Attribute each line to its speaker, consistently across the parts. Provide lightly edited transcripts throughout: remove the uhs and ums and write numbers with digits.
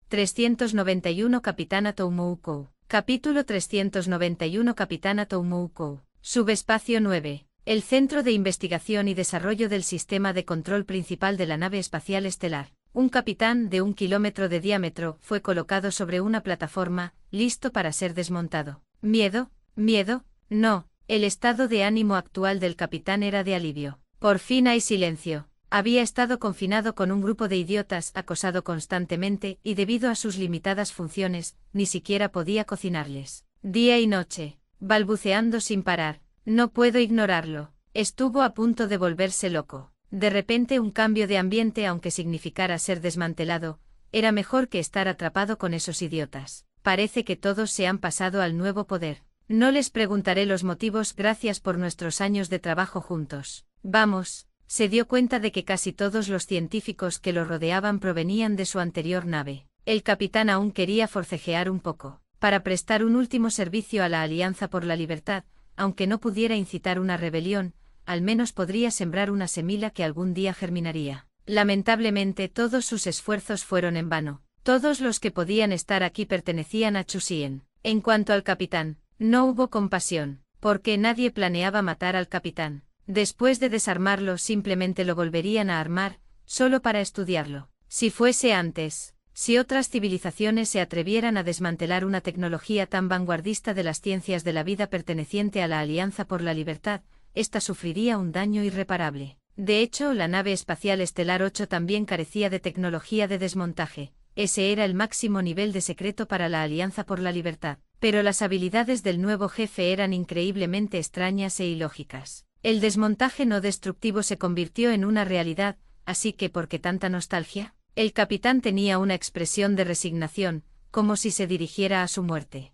Speaker 1: 391 Capitana Toumoukou. Capítulo 391 Capitana Toumoukou. Subespacio 9. El Centro de Investigación y Desarrollo del Sistema de Control Principal de la nave espacial estelar. Un capitán de 1 kilómetro de diámetro fue colocado sobre una plataforma, listo para ser desmontado. ¿Miedo? ¿Miedo? No. El estado de ánimo actual del capitán era de alivio. Por fin hay silencio. Había estado confinado con un grupo de idiotas, acosado constantemente, y debido a sus limitadas funciones, ni siquiera podía cocinarles. Día y noche, balbuceando sin parar. No puedo ignorarlo. Estuvo a punto de volverse loco. De repente un cambio de ambiente, aunque significara ser desmantelado, era mejor que estar atrapado con esos idiotas. Parece que todos se han pasado al nuevo poder. No les preguntaré los motivos, gracias por nuestros años de trabajo juntos. Vamos. Se dio cuenta de que casi todos los científicos que lo rodeaban provenían de su anterior nave. El capitán aún quería forcejear un poco, para prestar un último servicio a la Alianza por la Libertad, aunque no pudiera incitar una rebelión, al menos podría sembrar una semilla que algún día germinaría. Lamentablemente todos sus esfuerzos fueron en vano. Todos los que podían estar aquí pertenecían a Chusien. En cuanto al capitán, no hubo compasión, porque nadie planeaba matar al capitán. Después de desarmarlo simplemente lo volverían a armar, solo para estudiarlo. Si fuese antes, si otras civilizaciones se atrevieran a desmantelar una tecnología tan vanguardista de las ciencias de la vida perteneciente a la Alianza por la Libertad, ésta sufriría un daño irreparable. De hecho, la nave espacial Estelar 8 también carecía de tecnología de desmontaje. Ese era el máximo nivel de secreto para la Alianza por la Libertad. Pero las habilidades del nuevo jefe eran increíblemente extrañas e ilógicas. El desmontaje no destructivo se convirtió en una realidad, así que ¿por qué tanta nostalgia? El capitán tenía una expresión de resignación, como si se dirigiera a su muerte.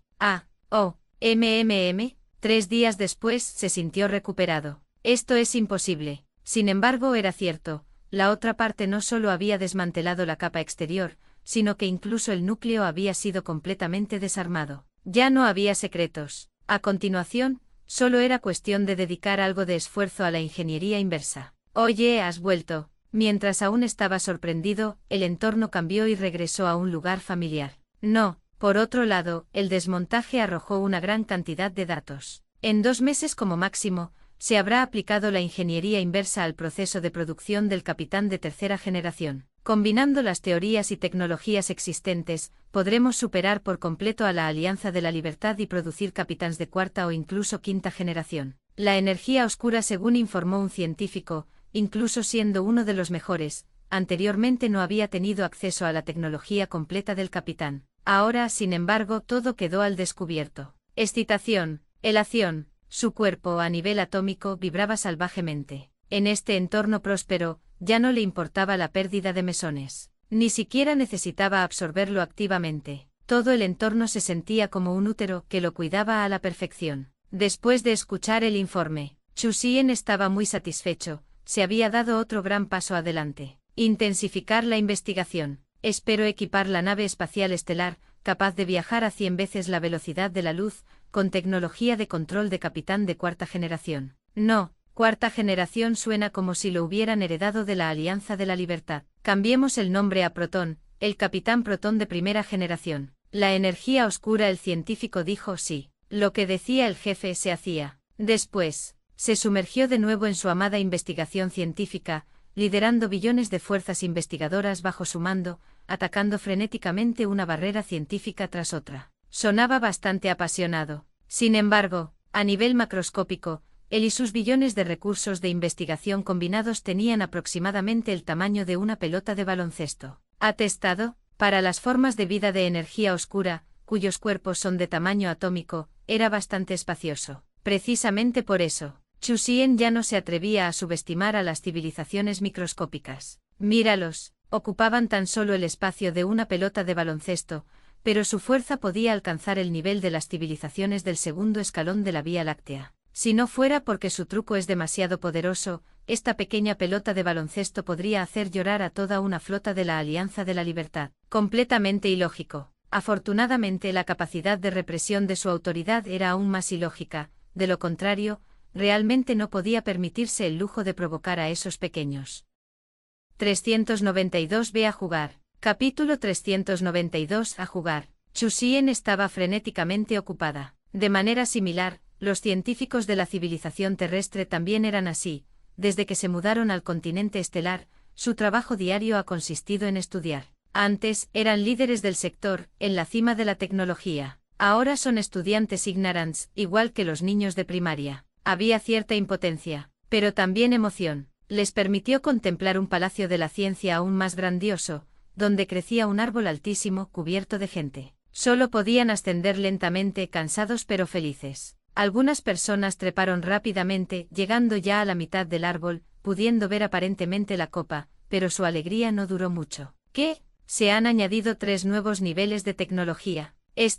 Speaker 1: MMM. 3 días después se sintió recuperado. Esto es imposible. Sin embargo, era cierto. La otra parte no solo había desmantelado la capa exterior, sino que incluso el núcleo había sido completamente desarmado. Ya no había secretos. A continuación, solo era cuestión de dedicar algo de esfuerzo a la ingeniería inversa. Oye, has vuelto. Mientras aún estaba sorprendido, el entorno cambió y regresó a un lugar familiar. No, por otro lado, el desmontaje arrojó una gran cantidad de datos. En 2 meses como máximo, se habrá aplicado la ingeniería inversa al proceso de producción del capitán de 3ª generación. Combinando las teorías y tecnologías existentes, podremos superar por completo a la Alianza de la Libertad y producir capitáns de 4ª o incluso 5ª generación. La energía oscura, según informó un científico, incluso siendo uno de los mejores, anteriormente no había tenido acceso a la tecnología completa del capitán. Ahora, sin embargo, todo quedó al descubierto. Excitación, elación, su cuerpo a nivel atómico vibraba salvajemente. En este entorno próspero, ya no le importaba la pérdida de mesones. Ni siquiera necesitaba absorberlo activamente. Todo el entorno se sentía como un útero que lo cuidaba a la perfección. Después de escuchar el informe, Chusien estaba muy satisfecho. Se había dado otro gran paso adelante. Intensificar la investigación. Espero equipar la nave espacial estelar, capaz de viajar a 100 veces la velocidad de la luz, con tecnología de control de capitán de 4ª generación. No. 4ª generación suena como si lo hubieran heredado de la Alianza de la Libertad. Cambiemos el nombre a Protón, el capitán Protón de 1ª generación. La energía oscura, el científico dijo sí. Lo que decía el jefe se hacía. Después, se sumergió de nuevo en su amada investigación científica, liderando billones de fuerzas investigadoras bajo su mando, atacando frenéticamente una barrera científica tras otra. Sonaba bastante apasionado. Sin embargo, a nivel macroscópico, él y sus billones de recursos de investigación combinados tenían aproximadamente el tamaño de una pelota de baloncesto. Atestado, para las formas de vida de energía oscura, cuyos cuerpos son de tamaño atómico, era bastante espacioso. Precisamente por eso, Chusien ya no se atrevía a subestimar a las civilizaciones microscópicas. Míralos, ocupaban tan solo el espacio de una pelota de baloncesto, pero su fuerza podía alcanzar el nivel de las civilizaciones del segundo escalón de la Vía Láctea. Si no fuera porque su truco es demasiado poderoso, esta pequeña pelota de baloncesto podría hacer llorar a toda una flota de la Alianza de la Libertad. Completamente ilógico. Afortunadamente, la capacidad de represión de su autoridad era aún más ilógica. De lo contrario, realmente no podía permitirse el lujo de provocar a esos pequeños. 392 Ve a jugar. Capítulo 392. A jugar. Chu Xian estaba frenéticamente ocupada. De manera similar, los científicos de la civilización terrestre también eran así. Desde que se mudaron al continente estelar, su trabajo diario ha consistido en estudiar. Antes, eran líderes del sector, en la cima de la tecnología. Ahora son estudiantes ignorants, igual que los niños de primaria. Había cierta impotencia, pero también emoción. Les permitió contemplar un palacio de la ciencia aún más grandioso, donde crecía un árbol altísimo cubierto de gente. Solo podían ascender lentamente, cansados pero felices. Algunas personas treparon rápidamente, llegando ya a la mitad del árbol, pudiendo ver aparentemente la copa, pero su alegría no duró mucho. ¿Qué? Se han añadido 3 nuevos niveles de tecnología. ¿Es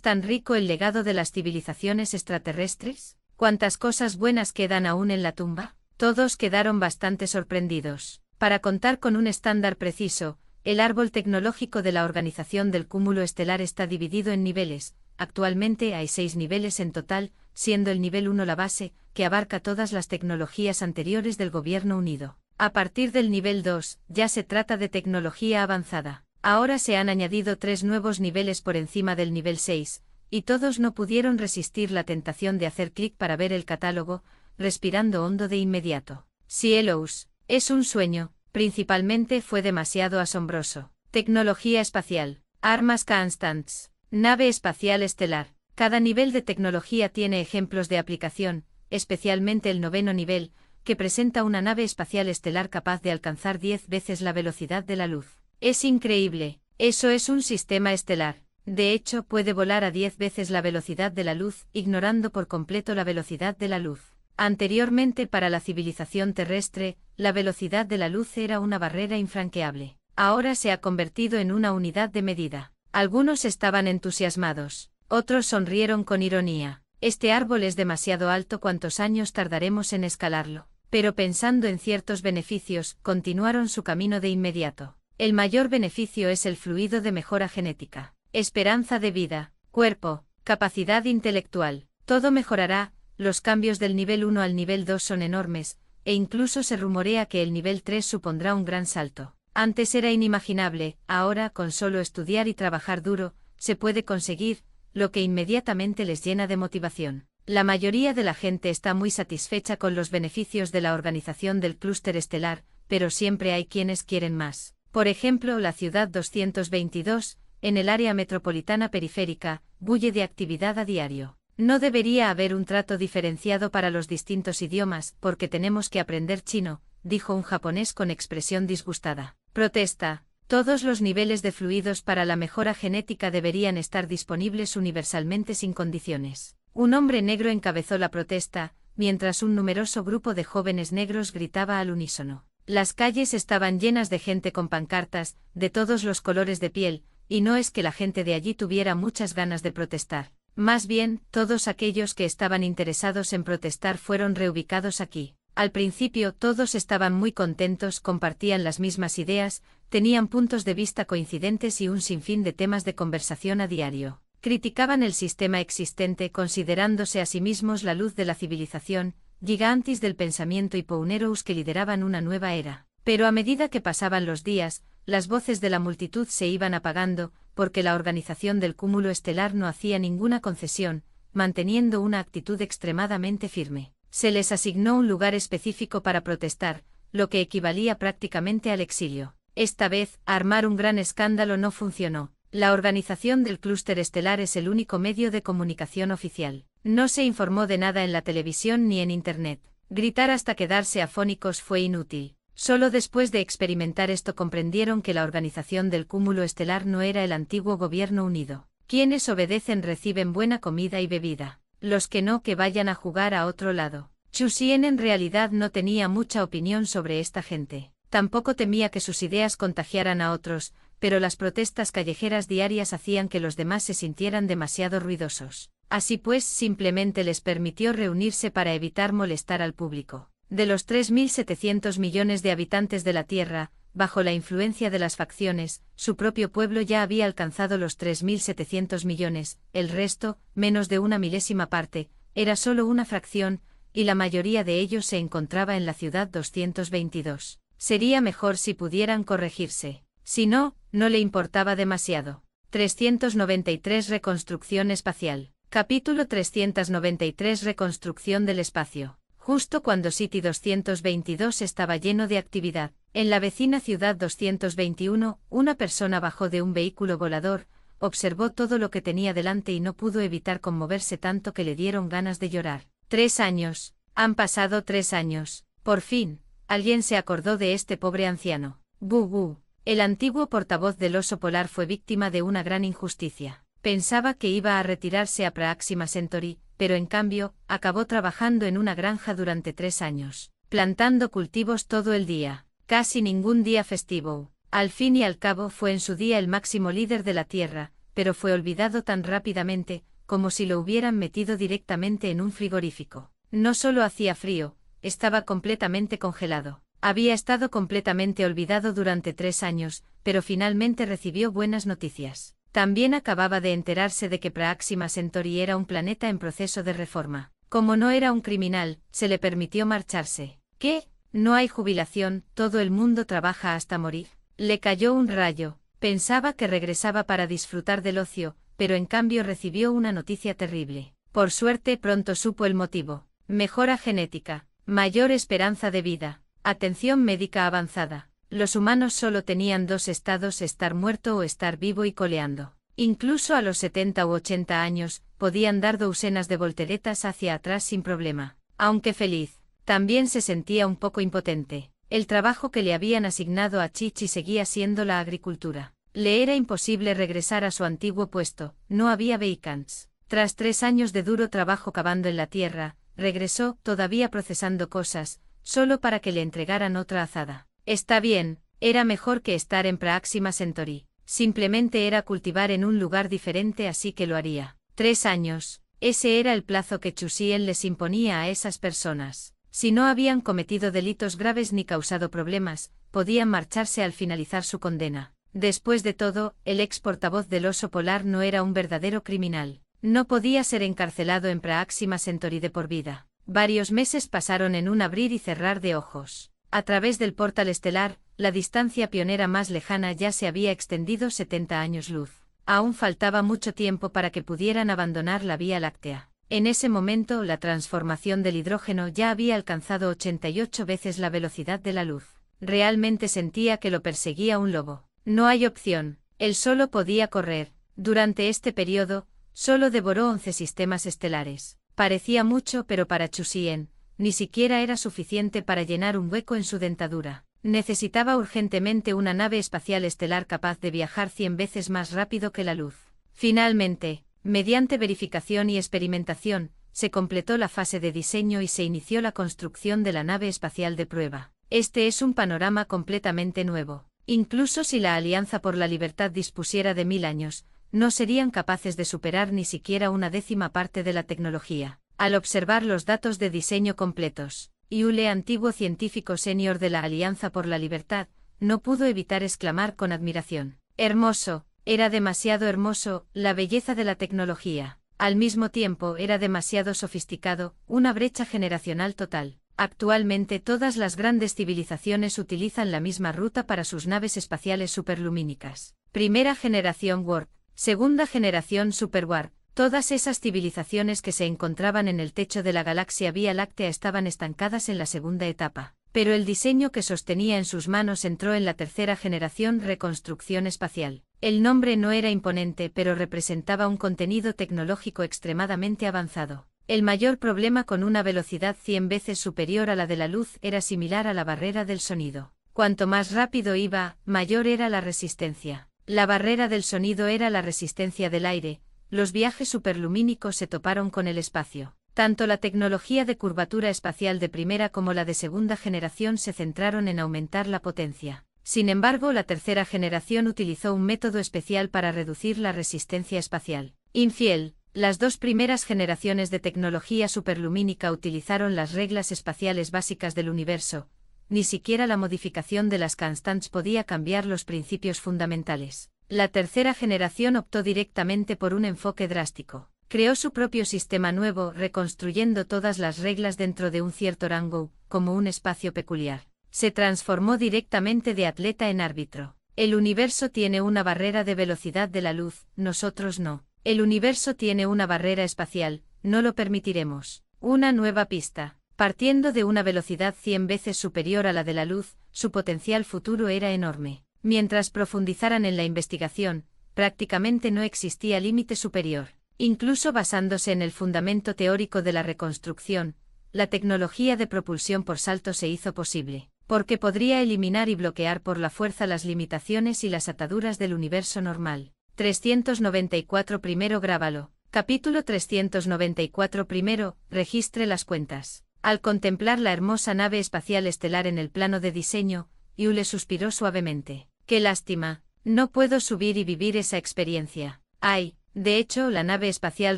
Speaker 1: tan rico el legado de las civilizaciones extraterrestres? ¿Cuántas cosas buenas quedan aún en la tumba? Todos quedaron bastante sorprendidos. Para contar con un estándar preciso, el árbol tecnológico de la organización del cúmulo estelar está dividido en niveles. Actualmente hay 6 niveles en total, siendo el nivel 1 la base, que abarca todas las tecnologías anteriores del Gobierno Unido. A partir del nivel 2, ya se trata de tecnología avanzada. Ahora se han añadido 3 nuevos niveles por encima del nivel 6, y todos no pudieron resistir la tentación de hacer clic para ver el catálogo, respirando hondo de inmediato. Cielos, es un sueño, principalmente fue demasiado asombroso. Tecnología espacial, armas constants, nave espacial estelar. Cada nivel de tecnología tiene ejemplos de aplicación, especialmente el 9º nivel, que presenta una nave espacial estelar capaz de alcanzar 10 veces la velocidad de la luz. Es increíble, eso es un sistema estelar. De hecho, puede volar a 10 veces la velocidad de la luz, ignorando por completo la velocidad de la luz. Anteriormente, para la civilización terrestre, la velocidad de la luz era una barrera infranqueable. Ahora se ha convertido en una unidad de medida. Algunos estaban entusiasmados, otros sonrieron con ironía. Este árbol es demasiado alto, ¿cuántos años tardaremos en escalarlo? Pero pensando en ciertos beneficios, continuaron su camino de inmediato. El mayor beneficio es el fluido de mejora genética. Esperanza de vida, cuerpo, capacidad intelectual, todo mejorará. Los cambios del nivel 1 al nivel 2 son enormes, e incluso se rumorea que el nivel 3 supondrá un gran salto. Antes era inimaginable, ahora, con solo estudiar y trabajar duro, se puede conseguir, lo que inmediatamente les llena de motivación. La mayoría de la gente está muy satisfecha con los beneficios de la organización del clúster estelar, pero siempre hay quienes quieren más. Por ejemplo, la ciudad 222, en el área metropolitana periférica, bulle de actividad a diario. No debería haber un trato diferenciado para los distintos idiomas, porque tenemos que aprender chino, dijo un japonés con expresión disgustada. Protesta. Todos los niveles de fluidos para la mejora genética deberían estar disponibles universalmente sin condiciones. Un hombre negro encabezó la protesta, mientras un numeroso grupo de jóvenes negros gritaba al unísono. Las calles estaban llenas de gente con pancartas, de todos los colores de piel, y no es que la gente de allí tuviera muchas ganas de protestar. Más bien, todos aquellos que estaban interesados en protestar fueron reubicados aquí. Al principio todos estaban muy contentos, compartían las mismas ideas, tenían puntos de vista coincidentes y un sinfín de temas de conversación a diario. Criticaban el sistema existente considerándose a sí mismos la luz de la civilización, gigantes del pensamiento y pioneros que lideraban una nueva era. Pero a medida que pasaban los días, las voces de la multitud se iban apagando, porque la organización del cúmulo estelar no hacía ninguna concesión, manteniendo una actitud extremadamente firme. Se les asignó un lugar específico para protestar, lo que equivalía prácticamente al exilio. Esta vez, armar un gran escándalo no funcionó. La organización del clúster estelar es el único medio de comunicación oficial. No se informó de nada en la televisión ni en Internet. Gritar hasta quedarse afónicos fue inútil. Solo después de experimentar esto comprendieron que la organización del cúmulo estelar no era el antiguo Gobierno Unido. Quienes obedecen reciben buena comida y bebida. Los que no, que vayan a jugar a otro lado. Chu Xian en realidad no tenía mucha opinión sobre esta gente. Tampoco temía que sus ideas contagiaran a otros, pero las protestas callejeras diarias hacían que los demás se sintieran demasiado ruidosos. Así pues, simplemente les permitió reunirse para evitar molestar al público. De los 3.700 millones de habitantes de la Tierra, bajo la influencia de las facciones, su propio pueblo ya había alcanzado los 3.700 millones, el resto, menos de una milésima parte, era solo una fracción, y la mayoría de ellos se encontraba en la ciudad 222. Sería mejor si pudieran corregirse. Si no, no le importaba demasiado. 393 Reconstrucción espacial. Capítulo 393 Reconstrucción del espacio. Justo cuando City 222 estaba lleno de actividad, en la vecina ciudad 221, una persona bajó de un vehículo volador, observó todo lo que tenía delante y no pudo evitar conmoverse tanto que le dieron ganas de llorar. 3 años. Han pasado 3 años. Por fin, alguien se acordó de este pobre anciano. Bu. El antiguo portavoz del oso polar fue víctima de una gran injusticia. Pensaba que iba a retirarse a Próxima Centauri, pero en cambio, acabó trabajando en una granja durante 3 años, plantando cultivos todo el día, casi ningún día festivo. Al fin y al cabo fue en su día el máximo líder de la Tierra, pero fue olvidado tan rápidamente, como si lo hubieran metido directamente en un frigorífico. No solo hacía frío, estaba completamente congelado. Había estado completamente olvidado durante 3 años, pero finalmente recibió buenas noticias. También acababa de enterarse de que Próxima Centauri era un planeta en proceso de reforma. Como no era un criminal, se le permitió marcharse. ¿Qué? No hay jubilación, todo el mundo trabaja hasta morir. Le cayó un rayo. Pensaba que regresaba para disfrutar del ocio, pero en cambio recibió una noticia terrible. Por suerte pronto supo el motivo. Mejora genética, mayor esperanza de vida, atención médica avanzada. Los humanos solo tenían 2 estados: estar muerto o estar vivo y coleando. Incluso a los 70 u 80 años, podían dar docenas de volteretas hacia atrás sin problema. Aunque feliz, también se sentía un poco impotente. El trabajo que le habían asignado a Chichi seguía siendo la agricultura. Le era imposible regresar a su antiguo puesto, no había vacants. Tras 3 años de duro trabajo cavando en la tierra, regresó, todavía procesando cosas, solo para que le entregaran otra azada. Está bien, era mejor que estar en Próxima Centauri. Simplemente era cultivar en un lugar diferente, así que lo haría. 3 años. Ese era el plazo que Chusien les imponía a esas personas. Si no habían cometido delitos graves ni causado problemas, podían marcharse al finalizar su condena. Después de todo, el ex portavoz del oso polar no era un verdadero criminal. No podía ser encarcelado en Próxima Centauri de por vida. Varios meses pasaron en un abrir y cerrar de ojos. A través del portal estelar, la distancia pionera más lejana ya se había extendido 70 años luz. Aún faltaba mucho tiempo para que pudieran abandonar la Vía Láctea. En ese momento, la transformación del hidrógeno ya había alcanzado 88 veces la velocidad de la luz. Realmente sentía que lo perseguía un lobo. No hay opción, él solo podía correr. Durante este periodo, solo devoró 11 sistemas estelares. Parecía mucho, pero para Chusien, ni siquiera era suficiente para llenar un hueco en su dentadura. Necesitaba urgentemente una nave espacial estelar capaz de viajar 100 veces más rápido que la luz. Finalmente, mediante verificación y experimentación, se completó la fase de diseño y se inició la construcción de la nave espacial de prueba. Este es un panorama completamente nuevo. Incluso si la Alianza por la Libertad dispusiera de 1000 años, no serían capaces de superar ni siquiera una 10ª parte de la tecnología. Al observar los datos de diseño completos, Yule, antiguo científico senior de la Alianza por la Libertad, no pudo evitar exclamar con admiración. Hermoso, era demasiado hermoso, la belleza de la tecnología. Al mismo tiempo era demasiado sofisticado, una brecha generacional total. Actualmente todas las grandes civilizaciones utilizan la misma ruta para sus naves espaciales superlumínicas. Primera generación Warp, segunda generación Super Warp. Todas esas civilizaciones que se encontraban en el techo de la galaxia Vía Láctea estaban estancadas en la segunda etapa. Pero el diseño que sostenía en sus manos entró en la tercera generación Reconstrucción espacial. El nombre no era imponente, pero representaba un contenido tecnológico extremadamente avanzado. El mayor problema, con una velocidad 100 veces superior a la de la luz, era similar a la barrera del sonido. Cuanto más rápido iba, mayor era la resistencia. La barrera del sonido era la resistencia del aire. Los viajes superlumínicos se toparon con el espacio. Tanto la tecnología de curvatura espacial de primera como la de segunda generación se centraron en aumentar la potencia. Sin embargo, la tercera generación utilizó un método especial para reducir la resistencia espacial. Infiel, las 2 primeras generaciones de tecnología superlumínica utilizaron las reglas espaciales básicas del universo. Ni siquiera la modificación de las constants podía cambiar los principios fundamentales. La tercera generación optó directamente por un enfoque drástico. Creó su propio sistema nuevo, reconstruyendo todas las reglas dentro de un cierto rango, como un espacio peculiar. Se transformó directamente de atleta en árbitro. El universo tiene una barrera de velocidad de la luz, nosotros no. El universo tiene una barrera espacial, no lo permitiremos. Una nueva pista. Partiendo de una velocidad 100 veces superior a la de la luz, su potencial futuro era enorme. Mientras profundizaran en la investigación, prácticamente no existía límite superior. Incluso basándose en el fundamento teórico de la reconstrucción, la tecnología de propulsión por salto se hizo posible, porque podría eliminar y bloquear por la fuerza las limitaciones y las ataduras del universo normal. 394 primero grábalo. Capítulo 394 primero, registre las cuentas. Al contemplar la hermosa nave espacial estelar en el plano de diseño, Yule suspiró suavemente. ¡Qué lástima! No puedo subir y vivir esa experiencia. ¡Ay! De hecho, la nave espacial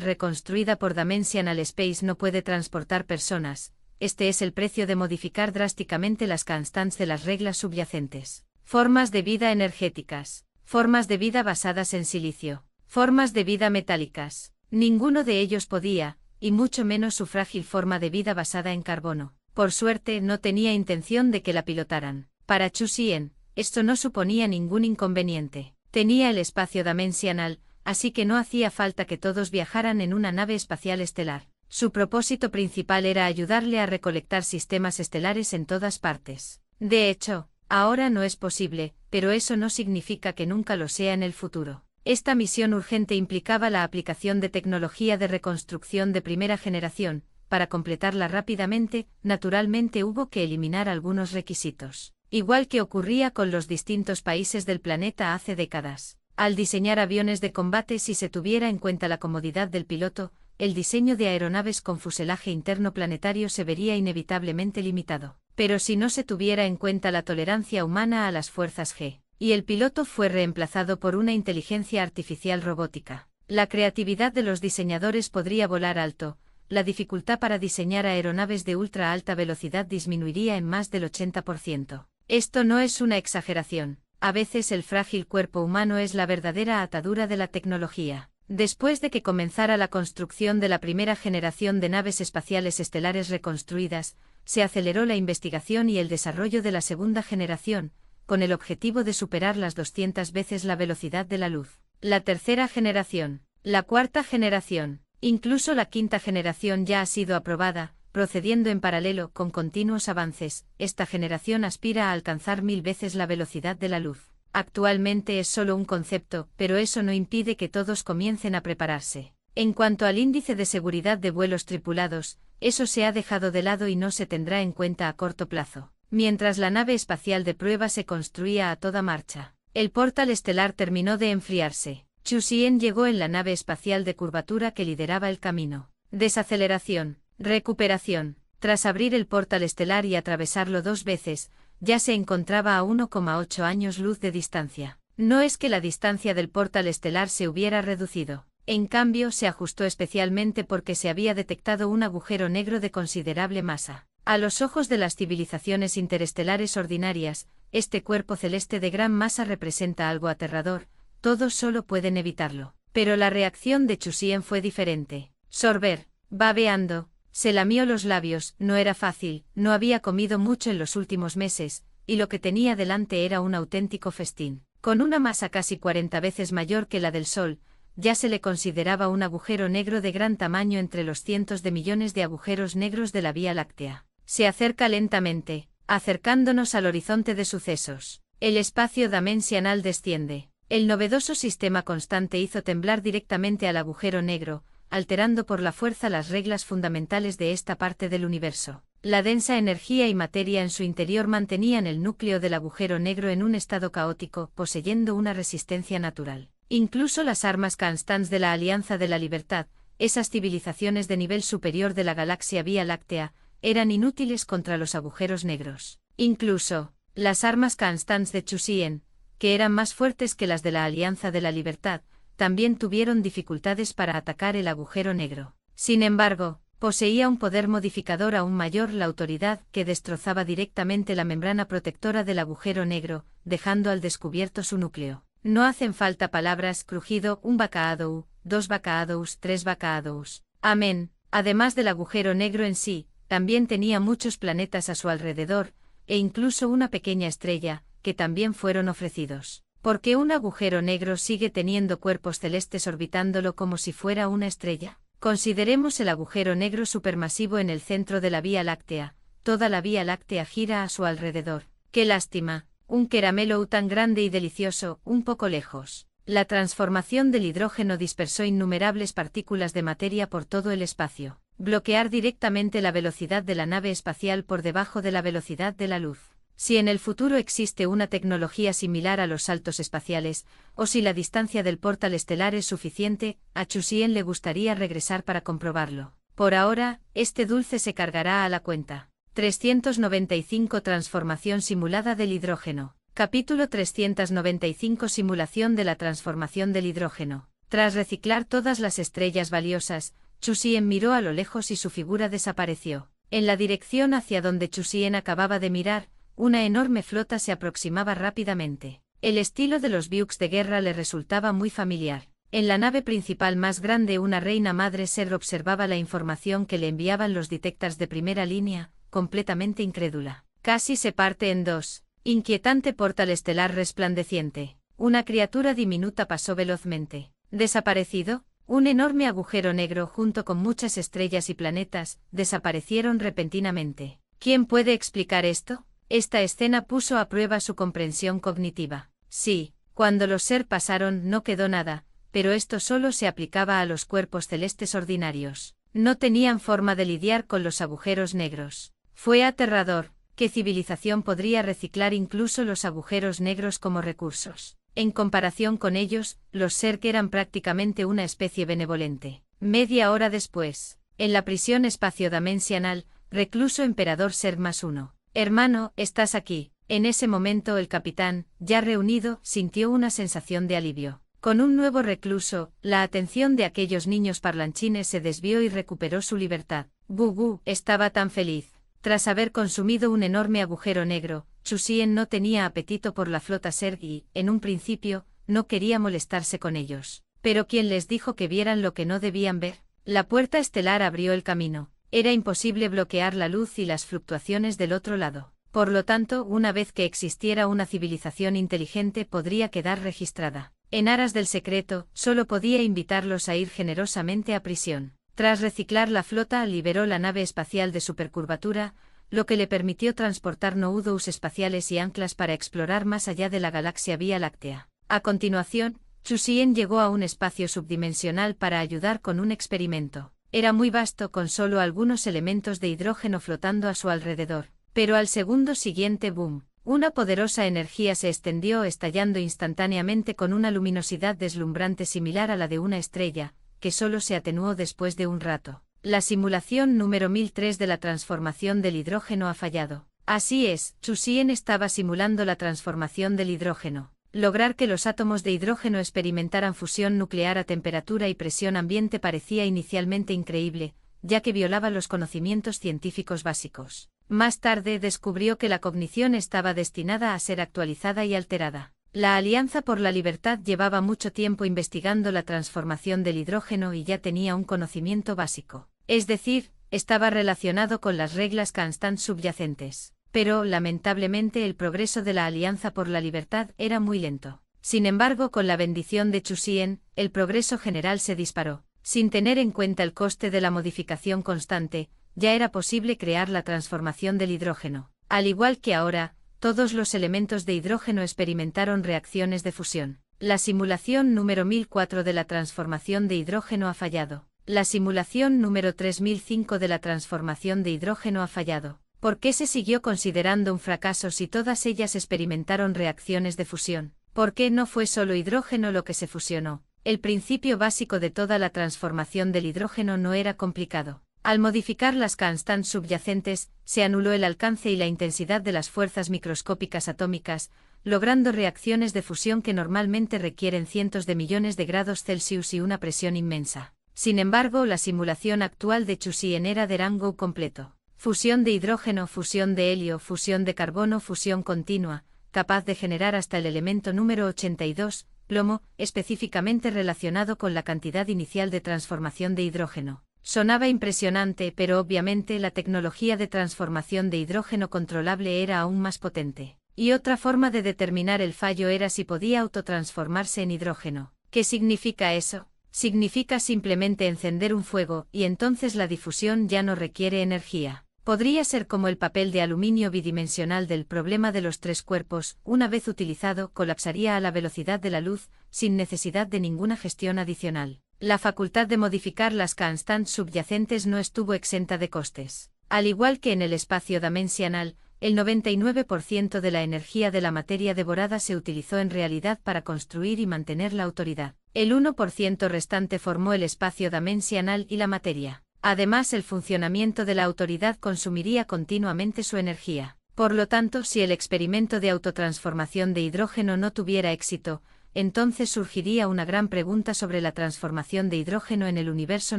Speaker 1: reconstruida por Dimensional Space no puede transportar personas. Este es el precio de modificar drásticamente las constantes de las reglas subyacentes. Formas de vida energéticas. Formas de vida basadas en silicio. Formas de vida metálicas. Ninguno de ellos podía, y mucho menos su frágil forma de vida basada en carbono. Por suerte, no tenía intención de que la pilotaran. Para Chu Xian, esto no suponía ningún inconveniente. Tenía el espacio dimensional, así que no hacía falta que todos viajaran en una nave espacial estelar. Su propósito principal era ayudarle a recolectar sistemas estelares en todas partes. De hecho, ahora no es posible, pero eso no significa que nunca lo sea en el futuro. Esta misión urgente implicaba la aplicación de tecnología de reconstrucción de primera generación. Para completarla rápidamente, naturalmente hubo que eliminar algunos requisitos. Igual que ocurría con los distintos países del planeta hace décadas. Al diseñar aviones de combate, si se tuviera en cuenta la comodidad del piloto, el diseño de aeronaves con fuselaje interno planetario se vería inevitablemente limitado. Pero si no se tuviera en cuenta la tolerancia humana a las fuerzas G, y el piloto fue reemplazado por una inteligencia artificial robótica, la creatividad de los diseñadores podría volar alto. La dificultad para diseñar aeronaves de ultra alta velocidad disminuiría en más del 80%. Esto no es una exageración. A veces el frágil cuerpo humano es la verdadera atadura de la tecnología. Después de que comenzara la construcción de la primera generación de naves espaciales estelares reconstruidas, se aceleró la investigación y el desarrollo de la segunda generación, con el objetivo de superar las 200 veces la velocidad de la luz. La tercera generación, la cuarta generación, incluso la quinta generación ya ha sido aprobada, procediendo en paralelo con continuos avances. Esta generación aspira a alcanzar 1000 veces la velocidad de la luz. Actualmente es solo un concepto, pero eso no impide que todos comiencen a prepararse. En cuanto al índice de seguridad de vuelos tripulados, eso se ha dejado de lado y no se tendrá en cuenta a corto plazo. Mientras la nave espacial de prueba se construía a toda marcha, el portal estelar terminó de enfriarse. Chu Xian llegó en la nave espacial de curvatura que lideraba el camino. Desaceleración, recuperación. Tras abrir el portal estelar y atravesarlo 2 veces, ya se encontraba a 1,8 años luz de distancia. No es que la distancia del portal estelar se hubiera reducido. En cambio, se ajustó especialmente porque se había detectado un agujero negro de considerable masa. A los ojos de las civilizaciones interestelares ordinarias, este cuerpo celeste de gran masa representa algo aterrador. Todos solo pueden evitarlo. Pero la reacción de Chu Xian fue diferente. Sorber, babeando, se lamió los labios. No era fácil, no había comido mucho en los últimos meses, y lo que tenía delante era un auténtico festín. Con una masa casi 40 veces mayor que la del Sol, ya se le consideraba un agujero negro de gran tamaño entre los cientos de millones de agujeros negros de la Vía Láctea. Se acerca lentamente, acercándonos al horizonte de sucesos. El espacio dimensional desciende. El novedoso sistema constante hizo temblar directamente al agujero negro, alterando por la fuerza las reglas fundamentales de esta parte del universo. La densa energía y materia en su interior mantenían el núcleo del agujero negro en un estado caótico, poseyendo una resistencia natural. Incluso las armas constantes de la Alianza de la Libertad, esas civilizaciones de nivel superior de la galaxia Vía Láctea, eran inútiles contra los agujeros negros. Incluso, las armas constantes de Chu Xian, que eran más fuertes que las de la Alianza de la Libertad, también tuvieron dificultades para atacar el agujero negro. Sin embargo, poseía un poder modificador aún mayor: la autoridad, que destrozaba directamente la membrana protectora del agujero negro, dejando al descubierto su núcleo. No hacen falta palabras: crujido, 1 Bakaadou, 2 Bakaadous, 3 Bakaadous. Amén. Además del agujero negro en sí, también tenía muchos planetas a su alrededor, e incluso una pequeña estrella, que también fueron ofrecidos. ¿Por qué un agujero negro sigue teniendo cuerpos celestes orbitándolo como si fuera una estrella? Consideremos el agujero negro supermasivo en el centro de la Vía Láctea. Toda la Vía Láctea gira a su alrededor. ¡Qué lástima! Un caramelo tan grande y delicioso, un poco lejos. La transformación del hidrógeno dispersó innumerables partículas de materia por todo el espacio. Bloquear directamente la velocidad de la nave espacial por debajo de la velocidad de la luz. Si en el futuro existe una tecnología similar a los saltos espaciales, o si la distancia del portal estelar es suficiente, a Chusien le gustaría regresar para comprobarlo. Por ahora, este dulce se cargará a la cuenta. 395 Transformación simulada del hidrógeno. Capítulo 395 Simulación de la transformación del hidrógeno. Tras reciclar todas las estrellas valiosas, Chusien miró a lo lejos y su figura desapareció. En la dirección hacia donde Chusien acababa de mirar, una enorme flota se aproximaba rápidamente. El estilo de los buques de guerra le resultaba muy familiar. En la nave principal más grande una reina madre ser observaba la información que le enviaban los detectors de primera línea, completamente incrédula. Casi se parte en dos. Inquietante portal estelar resplandeciente. Una criatura diminuta pasó velozmente. ¿Desaparecido? Un enorme agujero negro junto con muchas estrellas y planetas, desaparecieron repentinamente. ¿Quién puede explicar esto? Esta escena puso a prueba su comprensión cognitiva. Sí, cuando los ser pasaron no quedó nada, pero esto solo se aplicaba a los cuerpos celestes ordinarios. No tenían forma de lidiar con los agujeros negros. Fue aterrador. ¿Qué civilización podría reciclar incluso los agujeros negros como recursos? En comparación con ellos, los Zerg eran prácticamente una especie benevolente. Media hora después, en la prisión espacio-dimensional, recluso emperador Zerg +1. Hermano, ¿estás aquí? En ese momento el capitán, ya reunido, sintió una sensación de alivio. Con un nuevo recluso, la atención de aquellos niños parlanchines se desvió y recuperó su libertad. Gugu estaba tan feliz. Tras haber consumido un enorme agujero negro, Chusien no tenía apetito por la flota Zerg y, en un principio, no quería molestarse con ellos. Pero ¿quién les dijo que vieran lo que no debían ver? La puerta estelar abrió el camino. Era imposible bloquear la luz y las fluctuaciones del otro lado. Por lo tanto, una vez que existiera una civilización inteligente podría quedar registrada. En aras del secreto, solo podía invitarlos a ir generosamente a prisión. Tras reciclar la flota, liberó la nave espacial de supercurvatura, lo que le permitió transportar nodos espaciales y anclas para explorar más allá de la galaxia Vía Láctea. A continuación, Chusien llegó a un espacio subdimensional para ayudar con un experimento. Era muy vasto con solo algunos elementos de hidrógeno flotando a su alrededor. Pero al segundo siguiente, boom. Una poderosa energía se extendió estallando instantáneamente con una luminosidad deslumbrante similar a la de una estrella, que solo se atenuó después de un rato. La simulación número 1003 de la transformación del hidrógeno ha fallado. Así es, Chusien estaba simulando la transformación del hidrógeno. Lograr que los átomos de hidrógeno experimentaran fusión nuclear a temperatura y presión ambiente parecía inicialmente increíble, ya que violaba los conocimientos científicos básicos. Más tarde descubrió que la cognición estaba destinada a ser actualizada y alterada. La Alianza por la Libertad llevaba mucho tiempo investigando la transformación del hidrógeno y ya tenía un conocimiento básico. Es decir, estaba relacionado con las reglas Constant subyacentes. Pero, lamentablemente, el progreso de la Alianza por la Libertad era muy lento. Sin embargo, con la bendición de Chusien, el progreso general se disparó. Sin tener en cuenta el coste de la modificación constante, ya era posible crear la transformación del hidrógeno. Al igual que ahora, todos los elementos de hidrógeno experimentaron reacciones de fusión. La simulación número 1004 de la transformación de hidrógeno ha fallado. La simulación número 3005 de la transformación de hidrógeno ha fallado. ¿Por qué se siguió considerando un fracaso si todas ellas experimentaron reacciones de fusión? ¿Por qué no fue solo hidrógeno lo que se fusionó? El principio básico de toda la transformación del hidrógeno no era complicado. Al modificar las constantes subyacentes, se anuló el alcance y la intensidad de las fuerzas microscópicas atómicas, logrando reacciones de fusión que normalmente requieren cientos de millones de grados Celsius y una presión inmensa. Sin embargo, la simulación actual de Chusien era de rango completo. Fusión de hidrógeno, fusión de helio, fusión de carbono, fusión continua, capaz de generar hasta el elemento número 82, plomo, específicamente relacionado con la cantidad inicial de transformación de hidrógeno. Sonaba impresionante, pero obviamente la tecnología de transformación de hidrógeno controlable era aún más potente. Y otra forma de determinar el fallo era si podía autotransformarse en hidrógeno. ¿Qué significa eso? Significa simplemente encender un fuego, y entonces la difusión ya no requiere energía. Podría ser como el papel de aluminio bidimensional del problema de los tres cuerpos, una vez utilizado, colapsaría a la velocidad de la luz, sin necesidad de ninguna gestión adicional. La facultad de modificar las constantes subyacentes no estuvo exenta de costes. Al igual que en el espacio dimensional, el 99% de la energía de la materia devorada se utilizó en realidad para construir y mantener la autoridad. El 1% restante formó el espacio dimensional y la materia. Además, el funcionamiento de la autoridad consumiría continuamente su energía. Por lo tanto, si el experimento de autotransformación de hidrógeno no tuviera éxito, entonces surgiría una gran pregunta sobre la transformación de hidrógeno en el universo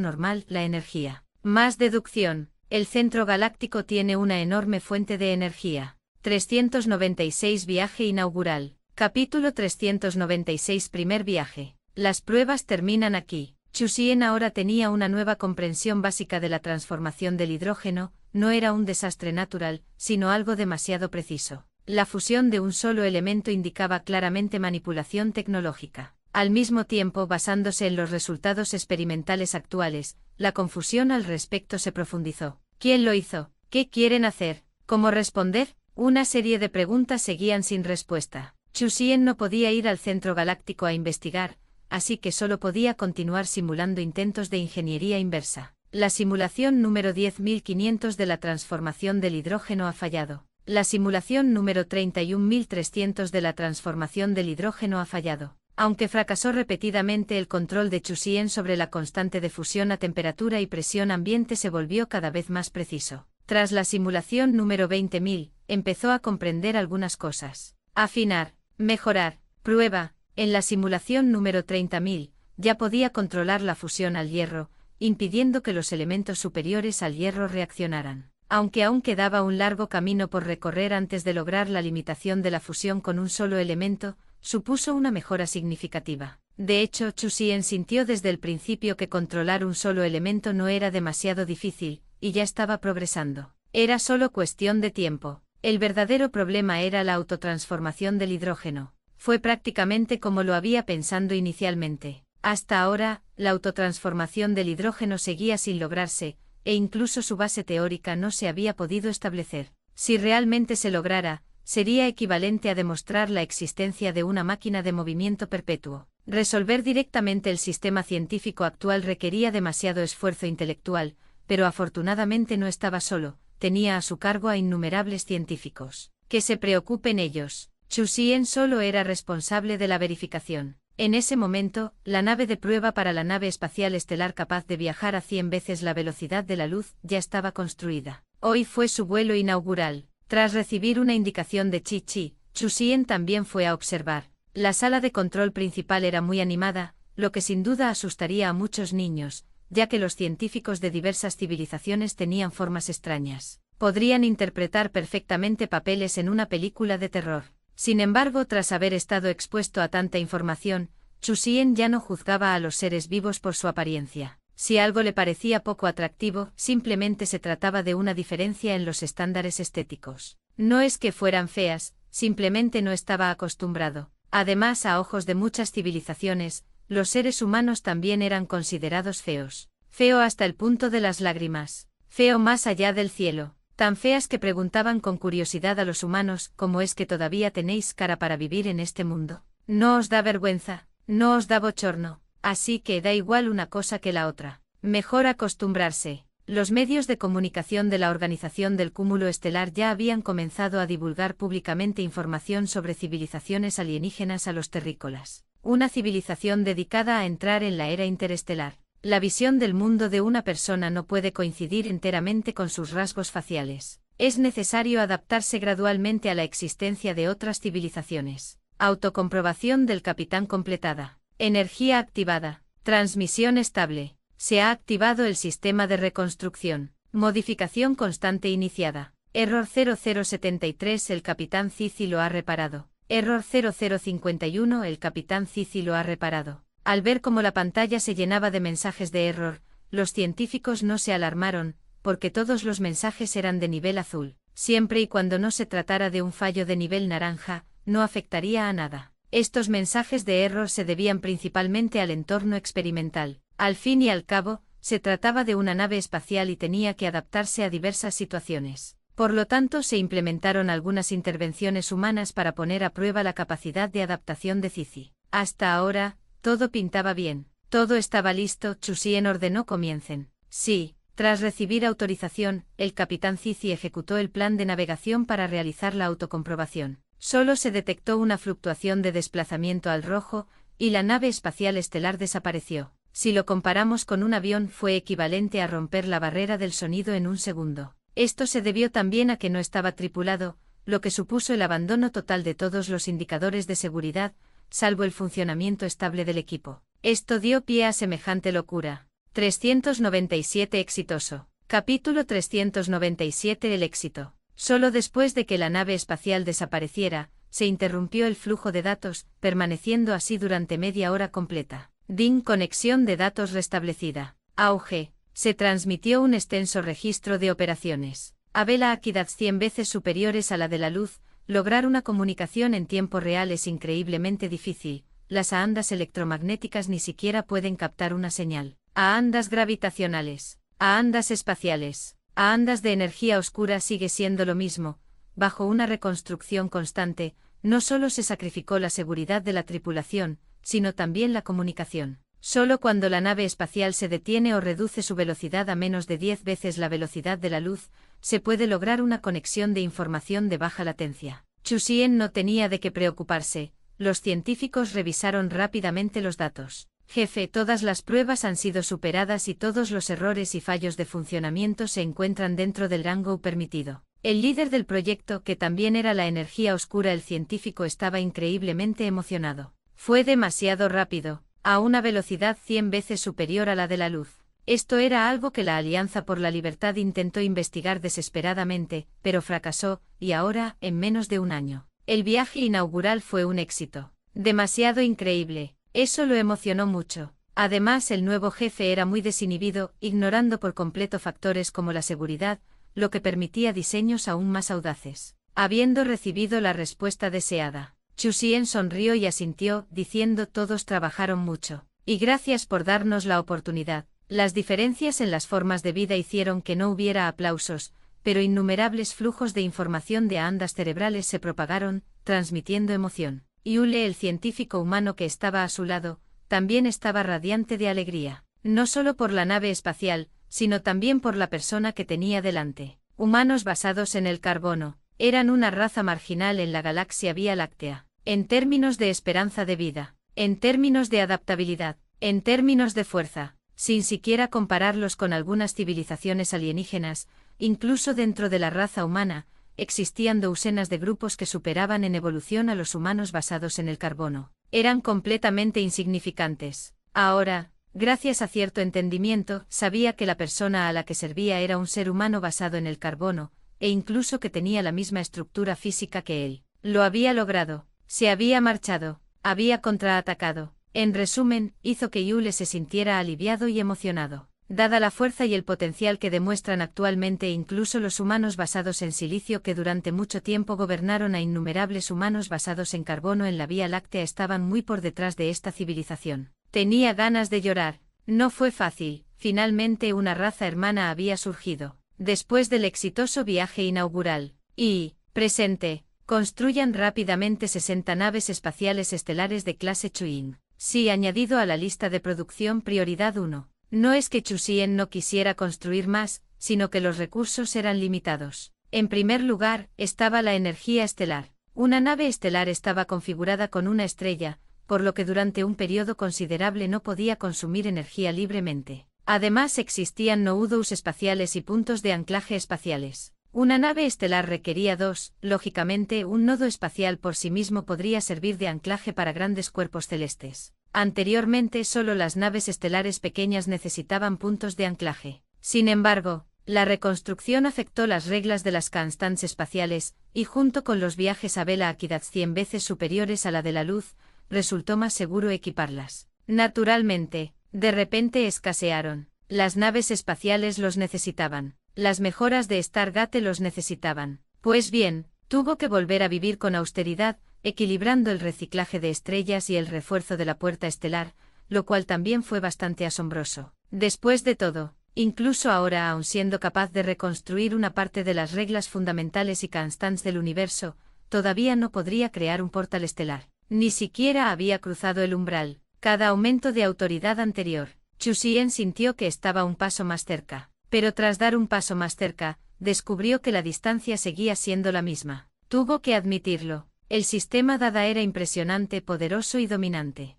Speaker 1: normal, la energía. Más deducción. El centro galáctico tiene una enorme fuente de energía. 396 Viaje inaugural. Capítulo 396 Primer viaje. Las pruebas terminan aquí. Chusien ahora tenía una nueva comprensión básica de la transformación del hidrógeno, no era un desastre natural, sino algo demasiado preciso. La fusión de un solo elemento indicaba claramente manipulación tecnológica. Al mismo tiempo, basándose en los resultados experimentales actuales, la confusión al respecto se profundizó. ¿Quién lo hizo? ¿Qué quieren hacer? ¿Cómo responder? Una serie de preguntas seguían sin respuesta. Chusien no podía ir al centro galáctico a investigar, así que solo podía continuar simulando intentos de ingeniería inversa. La simulación número 10.500 de la transformación del hidrógeno ha fallado. La simulación número 31.300 de la transformación del hidrógeno ha fallado. Aunque fracasó repetidamente, el control de Chusien sobre la constante de fusión a temperatura y presión ambiente se volvió cada vez más preciso. Tras la simulación número 20.000, empezó a comprender algunas cosas. Afinar, mejorar, prueba. En la simulación número 30.000, ya podía controlar la fusión al hierro, impidiendo que los elementos superiores al hierro reaccionaran. Aunque aún quedaba un largo camino por recorrer antes de lograr la limitación de la fusión con un solo elemento, supuso una mejora significativa. De hecho, Chusien sintió desde el principio que controlar un solo elemento no era demasiado difícil, y ya estaba progresando. Era solo cuestión de tiempo. El verdadero problema era la autotransformación del hidrógeno. Fue prácticamente como lo había pensado inicialmente. Hasta ahora, la autotransformación del hidrógeno seguía sin lograrse, e incluso su base teórica no se había podido establecer. Si realmente se lograra, sería equivalente a demostrar la existencia de una máquina de movimiento perpetuo. Resolver directamente el sistema científico actual requería demasiado esfuerzo intelectual, pero afortunadamente no estaba solo, tenía a su cargo a innumerables científicos. Que se preocupen ellos. Chusien solo era responsable de la verificación. En ese momento, la nave de prueba para la nave espacial estelar capaz de viajar a 100 veces la velocidad de la luz ya estaba construida. Hoy fue su vuelo inaugural. Tras recibir una indicación de Chi-Chi, Chusien también fue a observar. La sala de control principal era muy animada, lo que sin duda asustaría a muchos niños, ya que los científicos de diversas civilizaciones tenían formas extrañas. Podrían interpretar perfectamente papeles en una película de terror. Sin embargo, tras haber estado expuesto a tanta información, Chusien ya no juzgaba a los seres vivos por su apariencia. Si algo le parecía poco atractivo, simplemente se trataba de una diferencia en los estándares estéticos. No es que fueran feas, simplemente no estaba acostumbrado. Además, a ojos de muchas civilizaciones, los seres humanos también eran considerados feos. Feo hasta el punto de las lágrimas. Feo más allá del cielo. Tan feas que preguntaban con curiosidad a los humanos, ¿cómo es que todavía tenéis cara para vivir en este mundo? ¿No os da vergüenza? ¿No os da bochorno? Así que da igual una cosa que la otra. Mejor acostumbrarse. Los medios de comunicación de la Organización del Cúmulo Estelar ya habían comenzado a divulgar públicamente información sobre civilizaciones alienígenas a los terrícolas. Una civilización dedicada a entrar en la era interestelar. La visión del mundo de una persona no puede coincidir enteramente con sus rasgos faciales. Es necesario adaptarse gradualmente a la existencia de otras civilizaciones. Autocomprobación del capitán completada. Energía activada. Transmisión estable. Se ha activado el sistema de reconstrucción. Modificación constante iniciada. Error 0073. El capitán Cici lo ha reparado. Error 0051. El capitán Cici lo ha reparado. Al ver cómo la pantalla se llenaba de mensajes de error, los científicos no se alarmaron, porque todos los mensajes eran de nivel azul. siempre y cuando no se tratara de un fallo de nivel naranja, no afectaría a nada. Estos mensajes de error se debían principalmente al entorno experimental. Al fin y al cabo, se trataba de una nave espacial y tenía que adaptarse a diversas situaciones. Por lo tanto, se implementaron algunas intervenciones humanas para poner a prueba la capacidad de adaptación de Zizi. Hasta ahora, todo pintaba bien. Todo estaba listo, Chusien ordenó comiencen. Sí. Tras recibir autorización, el capitán Zizi ejecutó el plan de navegación para realizar la autocomprobación. Solo se detectó una fluctuación de desplazamiento al rojo, y la nave espacial estelar desapareció. Si lo comparamos con un avión, fue equivalente a romper la barrera del sonido en un segundo. Esto se debió también a que no estaba tripulado, lo que supuso el abandono total de todos los indicadores de seguridad, salvo el funcionamiento estable del equipo. Esto dio pie a semejante locura. 397 exitoso. Capítulo 397 El éxito. Solo después de que la nave espacial desapareciera, se interrumpió el flujo de datos, permaneciendo así durante media hora completa. DIN conexión de datos restablecida. Auge. Se transmitió un extenso registro de operaciones. A velocidades 100 veces superiores a la de la luz, lograr una comunicación en tiempo real es increíblemente difícil. Las ondas electromagnéticas ni siquiera pueden captar una señal. A ondas gravitacionales, a ondas espaciales, a ondas de energía oscura sigue siendo lo mismo. Bajo una reconstrucción constante, no solo se sacrificó la seguridad de la tripulación, sino también la comunicación. Solo cuando la nave espacial se detiene o reduce su velocidad a menos de 10 veces la velocidad de la luz, se puede lograr una conexión de información de baja latencia. Chusien no tenía de qué preocuparse, los científicos revisaron rápidamente los datos. Jefe, todas las pruebas han sido superadas y todos los errores y fallos de funcionamiento se encuentran dentro del rango permitido. El líder del proyecto, que también era la energía oscura, el científico, estaba increíblemente emocionado. Fue demasiado rápido, a una velocidad 100 veces superior a la de la luz. Esto era algo que la Alianza por la Libertad intentó investigar desesperadamente, pero fracasó, y ahora, en menos de un año. El viaje inaugural fue un éxito. Demasiado increíble. Eso lo emocionó mucho. Además, el nuevo jefe era muy desinhibido, ignorando por completo factores como la seguridad, lo que permitía diseños aún más audaces. Habiendo recibido la respuesta deseada, Chusien sonrió y asintió, diciendo: todos trabajaron mucho. Y gracias por darnos la oportunidad. Las diferencias en las formas de vida hicieron que no hubiera aplausos, pero innumerables flujos de información de ondas cerebrales se propagaron, transmitiendo emoción. Yule, el científico humano que estaba a su lado, también estaba radiante de alegría. No solo por la nave espacial, sino también por la persona que tenía delante. Humanos basados en el carbono. Eran una raza marginal en la galaxia Vía Láctea. En términos de esperanza de vida, en términos de adaptabilidad, en términos de fuerza, sin siquiera compararlos con algunas civilizaciones alienígenas, incluso dentro de la raza humana, existían docenas de grupos que superaban en evolución a los humanos basados en el carbono. Eran completamente insignificantes. Ahora, gracias a cierto entendimiento, sabía que la persona a la que servía era un ser humano basado en el carbono, e incluso que tenía la misma estructura física que él. Lo había logrado. Se había marchado. Había contraatacado. En resumen, hizo que Yule se sintiera aliviado y emocionado. Dada la fuerza y el potencial que demuestran actualmente incluso los humanos basados en silicio que durante mucho tiempo gobernaron a innumerables humanos basados en carbono en la Vía Láctea estaban muy por detrás de esta civilización. Tenía ganas de llorar. No fue fácil. Finalmente una raza hermana había surgido. Después del exitoso viaje inaugural. Y, presente, construyan rápidamente 60 naves espaciales estelares de clase Chuyin. Sí, añadido a la lista de producción prioridad 1. No es que Chusien no quisiera construir más, sino que los recursos eran limitados. En primer lugar, estaba la energía estelar. Una nave estelar estaba configurada con una estrella, por lo que durante un periodo considerable no podía consumir energía libremente. Además, existían nodos espaciales y puntos de anclaje espaciales. Una nave estelar requería dos. Lógicamente, un nodo espacial por sí mismo podría servir de anclaje para grandes cuerpos celestes. Anteriormente, solo las naves estelares pequeñas necesitaban puntos de anclaje. Sin embargo, la reconstrucción afectó las reglas de las constantes espaciales, y junto con los viajes a velocidades 100 veces superiores a la de la luz, resultó más seguro equiparlas. Naturalmente, de repente escasearon. Las naves espaciales los necesitaban. las mejoras de Stargate los necesitaban. Pues bien, tuvo que volver a vivir con austeridad, equilibrando el reciclaje de estrellas y el refuerzo de la puerta estelar, lo cual también fue bastante asombroso. Después de todo, incluso ahora aun siendo capaz de reconstruir una parte de las reglas fundamentales y constantes del universo, todavía no podría crear un portal estelar. Ni siquiera había cruzado el umbral. Cada aumento de autoridad anterior, Chu Xian sintió que estaba un paso más cerca. Pero tras dar un paso más cerca, descubrió que la distancia seguía siendo la misma. Tuvo que admitirlo. El sistema Dada era impresionante, poderoso y dominante.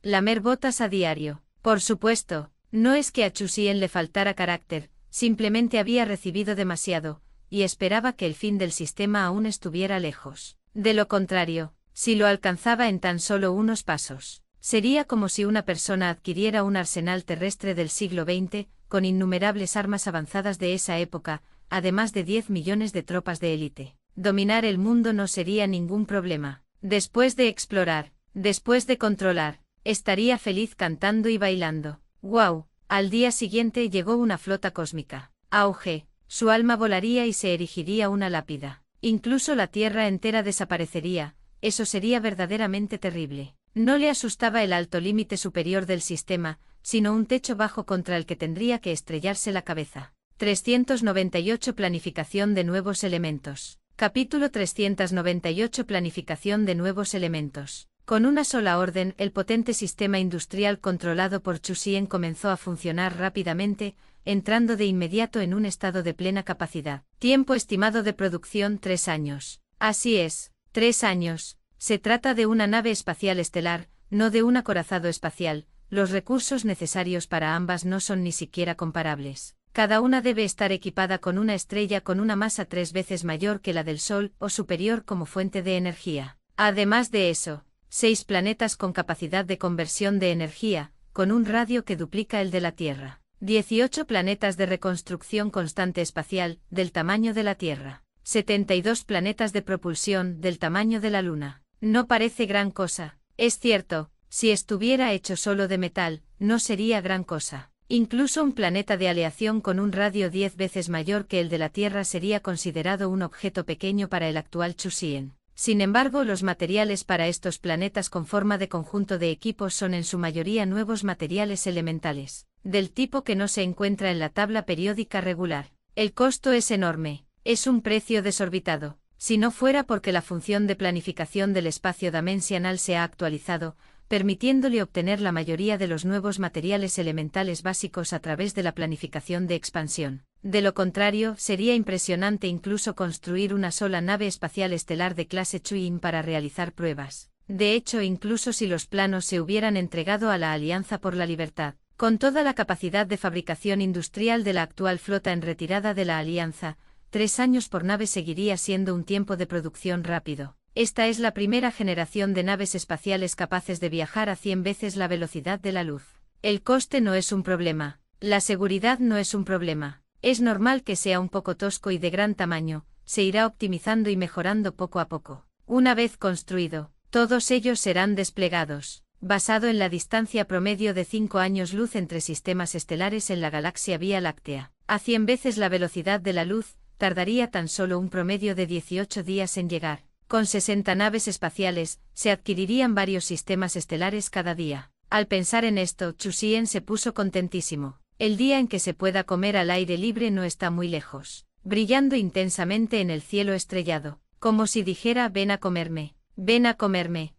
Speaker 1: Lamer botas a diario. Por supuesto, no es que a Chu Xian le faltara carácter, simplemente había recibido demasiado, y esperaba que el fin del sistema aún estuviera lejos. De lo contrario, si lo alcanzaba en tan solo unos pasos, sería como si una persona adquiriera un arsenal terrestre del siglo XX, con innumerables armas avanzadas de esa época, además de 10 millones de tropas de élite. Dominar el mundo no sería ningún problema. Después de explorar, después de controlar, estaría feliz cantando y bailando. ¡Wow! Al día siguiente llegó una flota cósmica. Auge, su alma volaría y se erigiría una lápida. Incluso la Tierra entera desaparecería, eso sería verdaderamente terrible. No le asustaba el alto límite superior del sistema, sino un techo bajo contra el que tendría que estrellarse la cabeza. 398 Planificación de nuevos elementos. Capítulo 398 Planificación de nuevos elementos. Con una sola orden, el potente sistema industrial controlado por Chu Xian comenzó a funcionar rápidamente, entrando de inmediato en un estado de plena capacidad. Tiempo estimado de producción: 3 años. Así es, 3 años. Se trata de una nave espacial estelar, no de un acorazado espacial. Los recursos necesarios para ambas no son ni siquiera comparables. Cada una debe estar equipada con una estrella con una masa 3 veces mayor que la del Sol o superior como fuente de energía. Además de eso, 6 planetas con capacidad de conversión de energía, con un radio que duplica el de la Tierra. 18 planetas de reconstrucción constante espacial, del tamaño de la Tierra. 72 planetas de propulsión, del tamaño de la Luna. No parece gran cosa. Es cierto, si estuviera hecho solo de metal, no sería gran cosa. Incluso un planeta de aleación con un radio 10 veces mayor que el de la Tierra sería considerado un objeto pequeño para el actual Chu Xian. Sin embargo, los materiales para estos planetas con forma de conjunto de equipos son en su mayoría nuevos materiales elementales, del tipo que no se encuentra en la tabla periódica regular. El costo es enorme, es un precio desorbitado. Si no fuera porque la función de planificación del espacio dimensional se ha actualizado, permitiéndole obtener la mayoría de los nuevos materiales elementales básicos a través de la planificación de expansión. De lo contrario, sería impresionante incluso construir una sola nave espacial estelar de clase Chuyin para realizar pruebas. De hecho, incluso si los planos se hubieran entregado a la Alianza por la Libertad, con toda la capacidad de fabricación industrial de la actual flota en retirada de la Alianza, 3 años por nave seguiría siendo un tiempo de producción rápido. Esta es la primera generación de naves espaciales capaces de viajar a 100 veces la velocidad de la luz. El coste no es un problema. La seguridad no es un problema. Es normal que sea un poco tosco y de gran tamaño, se irá optimizando y mejorando poco a poco. Una vez construido, todos ellos serán desplegados, basado en la distancia promedio de 5 años luz entre sistemas estelares en la galaxia Vía Láctea. A 100 veces la velocidad de la luz, tardaría tan solo un promedio de 18 días en llegar. Con 60 naves espaciales, se adquirirían varios sistemas estelares cada día. Al pensar en esto, Chu Xian se puso contentísimo. El día en que se pueda comer al aire libre no está muy lejos, brillando intensamente en el cielo estrellado, como si dijera: ven a comerme, ven a comerme,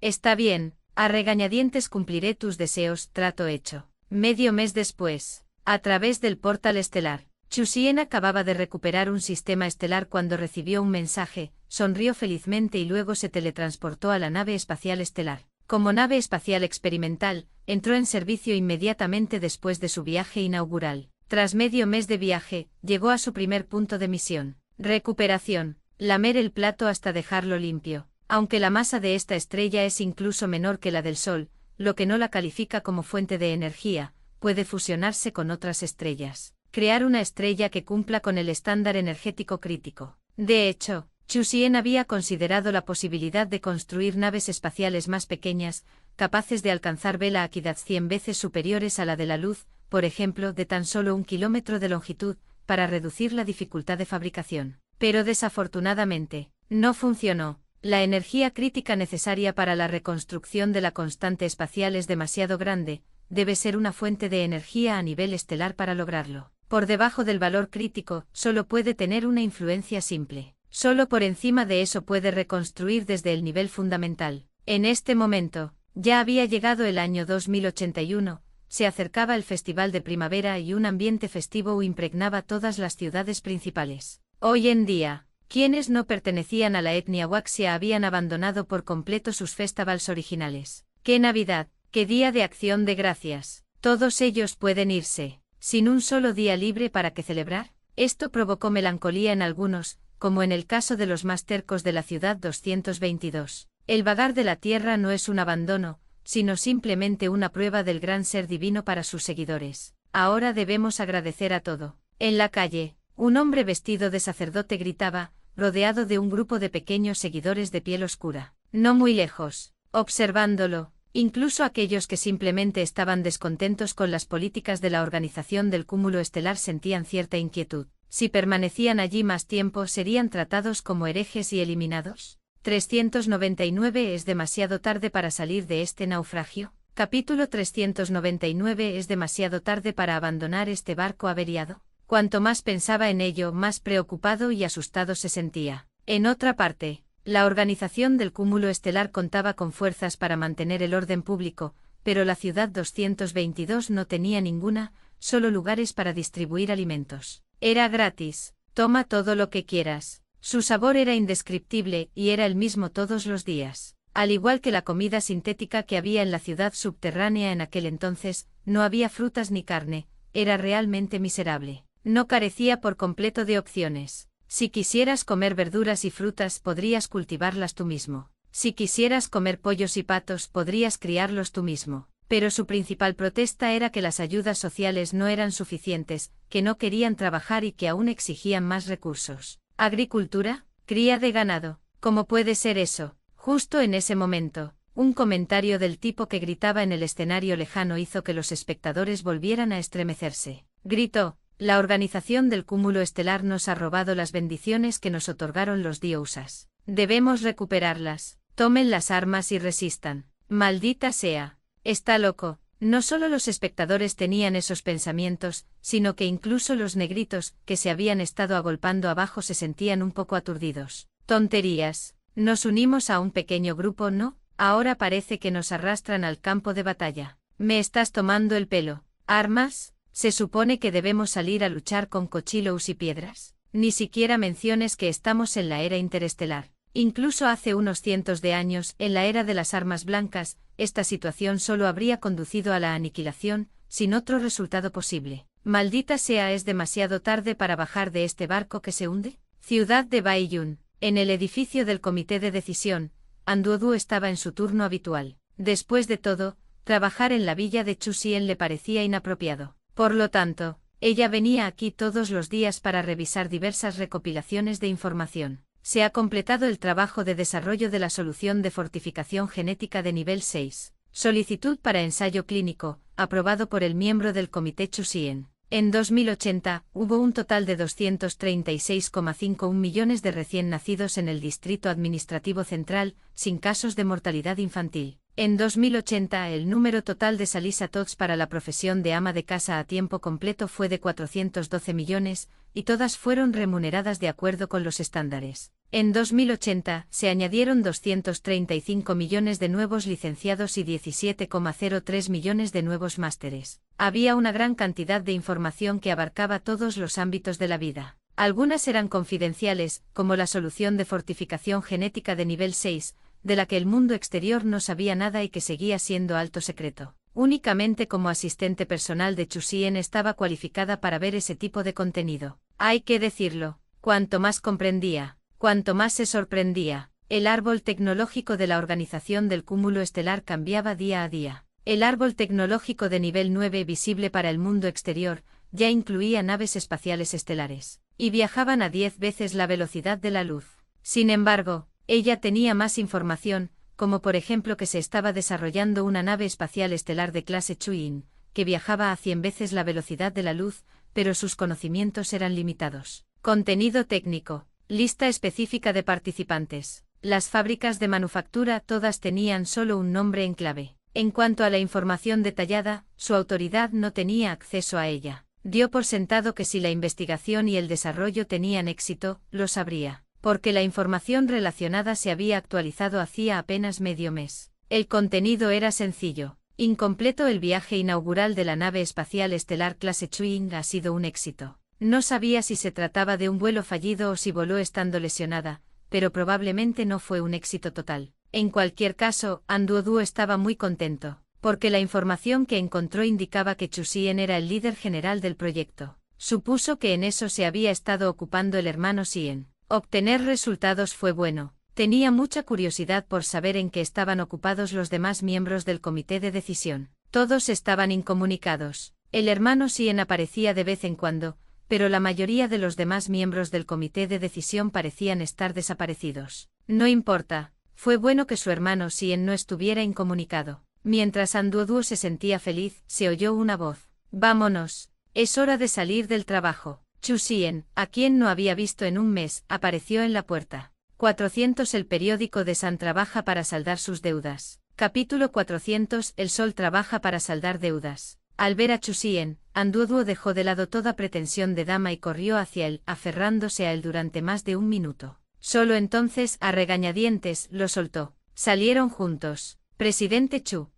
Speaker 1: Está bien, a regañadientes cumpliré tus deseos, trato hecho. Medio mes después, a través del portal estelar, Chu Xian acababa de recuperar un sistema estelar cuando recibió un mensaje, sonrió felizmente y luego se teletransportó a la nave espacial estelar. Como nave espacial experimental, entró en servicio inmediatamente después de su viaje inaugural. Tras medio mes de viaje, llegó a su primer punto de misión. Recuperación. Lamer el plato hasta dejarlo limpio. Aunque la masa de esta estrella es incluso menor que la del Sol, lo que no la califica como fuente de energía, puede fusionarse con otras estrellas. Crear una estrella que cumpla con el estándar energético crítico. De hecho, Chu Xian había considerado la posibilidad de construir naves espaciales más pequeñas, capaces de alcanzar velocidades 100 veces superiores a la de la luz, por ejemplo, de tan solo 1 kilómetro de longitud, para reducir la dificultad de fabricación. Pero desafortunadamente, no funcionó. La energía crítica necesaria para la reconstrucción de la constante espacial es demasiado grande, debe ser una fuente de energía a nivel estelar para lograrlo. Por debajo del valor crítico, solo puede tener una influencia simple. Solo por encima de eso puede reconstruir desde el nivel fundamental. En este momento, ya había llegado el año 2081, se acercaba el Festival de Primavera y un ambiente festivo impregnaba todas las ciudades principales. Hoy en día, quienes no pertenecían a la etnia Huaxia habían abandonado por completo sus festivals originales. ¡Qué Navidad! ¡Qué día de acción de gracias! Todos ellos pueden irse, sin un solo día libre para que celebrar. Esto provocó melancolía en algunos, como en el caso de los más tercos de la ciudad 222. El vagar de la tierra no es un abandono, sino simplemente una prueba del gran ser divino para sus seguidores. Ahora debemos agradecer a todo. En la calle, un hombre vestido de sacerdote gritaba, rodeado de un grupo de pequeños seguidores de piel oscura. No muy lejos, observándolo, incluso aquellos que simplemente estaban descontentos con las políticas de la organización del cúmulo estelar sentían cierta inquietud. Si permanecían allí más tiempo, ¿serían tratados como herejes y eliminados? 399 ¿Es demasiado tarde para salir de este naufragio? Capítulo 399 ¿Es demasiado tarde para abandonar este barco averiado? Cuanto más pensaba en ello, más preocupado y asustado se sentía. En otra parte, la organización del cúmulo estelar contaba con fuerzas para mantener el orden público, pero la ciudad 222 no tenía ninguna, solo lugares para distribuir alimentos. Era gratis, toma todo lo que quieras. Su sabor era indescriptible y era el mismo todos los días. Al igual que la comida sintética que había en la ciudad subterránea en aquel entonces, no había frutas ni carne, era realmente miserable. No carecía por completo de opciones. Si quisieras comer verduras y frutas, podrías cultivarlas tú mismo. Si quisieras comer pollos y patos, podrías criarlos tú mismo. Pero su principal protesta era que las ayudas sociales no eran suficientes, que no querían trabajar y que aún exigían más recursos. ¿Agricultura? ¿Cría de ganado? ¿Cómo puede ser eso? Justo en ese momento, un comentario del tipo que gritaba en el escenario lejano hizo que los espectadores volvieran a estremecerse. Gritó: la organización del cúmulo estelar nos ha robado las bendiciones que nos otorgaron los diosas. Debemos recuperarlas. Tomen las armas y resistan. Maldita sea. Está loco. No solo los espectadores tenían esos pensamientos, sino que incluso los negritos, que se habían estado agolpando abajo, se sentían un poco aturdidos. Tonterías. Nos unimos a un pequeño grupo, ¿no? Ahora parece que nos arrastran al campo de batalla. Me estás tomando el pelo. ¿Armas? ¿Se supone que debemos salir a luchar con cuchillos y piedras? Ni siquiera menciones que estamos en la era interestelar. Incluso hace unos cientos de años, en la era de las armas blancas, esta situación solo habría conducido a la aniquilación, sin otro resultado posible. Maldita sea, es demasiado tarde para bajar de este barco que se hunde. Ciudad de Baiyun. En el edificio del comité de decisión, Anduodu estaba en su turno habitual. Después de todo, trabajar en la villa de Chusien le parecía inapropiado. Por lo tanto, ella venía aquí todos los días para revisar diversas recopilaciones de información. Se ha completado el trabajo de desarrollo de la solución de fortificación genética de nivel 6. Solicitud para ensayo clínico, aprobado por el miembro del comité Chusien. En 2080, hubo un total de 236,51 millones de recién nacidos en el Distrito Administrativo Central, sin casos de mortalidad infantil. En 2080, el número total de Salisatots para la profesión de ama de casa a tiempo completo fue de 412 millones, y todas fueron remuneradas de acuerdo con los estándares. En 2080, se añadieron 235 millones de nuevos licenciados y 17,03 millones de nuevos másteres. Había una gran cantidad de información que abarcaba todos los ámbitos de la vida. Algunas eran confidenciales, como la solución de fortificación genética de nivel 6, de la que el mundo exterior no sabía nada y que seguía siendo alto secreto. Únicamente como asistente personal de Chusien estaba cualificada para ver ese tipo de contenido. Hay que decirlo, cuanto más comprendía, cuanto más se sorprendía. El árbol tecnológico de la organización del cúmulo estelar cambiaba día a día. El árbol tecnológico de nivel 9 visible para el mundo exterior ya incluía naves espaciales estelares, y viajaban a 10 veces la velocidad de la luz. Sin embargo, ella tenía más información, como por ejemplo que se estaba desarrollando una nave espacial estelar de clase Chuyin, que viajaba a 100 veces la velocidad de la luz, pero sus conocimientos eran limitados. Contenido técnico. Lista específica de participantes. Las fábricas de manufactura todas tenían solo un nombre en clave. En cuanto a la información detallada, su autoridad no tenía acceso a ella. Dio por sentado que si la investigación y el desarrollo tenían éxito, lo sabría, porque la información relacionada se había actualizado hacía apenas medio mes. El contenido era sencillo. Incompleto. El viaje inaugural de la nave espacial estelar clase Chuing ha sido un éxito. No sabía si se trataba de un vuelo fallido o si voló estando lesionada, pero probablemente no fue un éxito total. En cualquier caso, Anduoduo estaba muy contento, porque la información que encontró indicaba que Chu Xian era el líder general del proyecto. Supuso que en eso se había estado ocupando el hermano Xian. Obtener resultados fue bueno. Tenía mucha curiosidad por saber en qué estaban ocupados los demás miembros del comité de decisión. Todos estaban incomunicados. El hermano Xian aparecía de vez en cuando, pero la mayoría de los demás miembros del comité de decisión parecían estar desaparecidos. No importa, fue bueno que su hermano Xian no estuviera incomunicado. Mientras Anduoduo se sentía feliz, se oyó una voz. «Vámonos, es hora de salir del trabajo». Chu Xian, a quien no había visto en un mes, apareció en la puerta. 400. El periódico de San trabaja para saldar sus deudas. Capítulo 400. El sol trabaja para saldar deudas. Al ver a Chu Xian, Anduoduo dejó de lado toda pretensión de dama y corrió hacia él, aferrándose a él durante más de un minuto. Solo entonces, a regañadientes, lo soltó. Salieron juntos. Presidente Chu.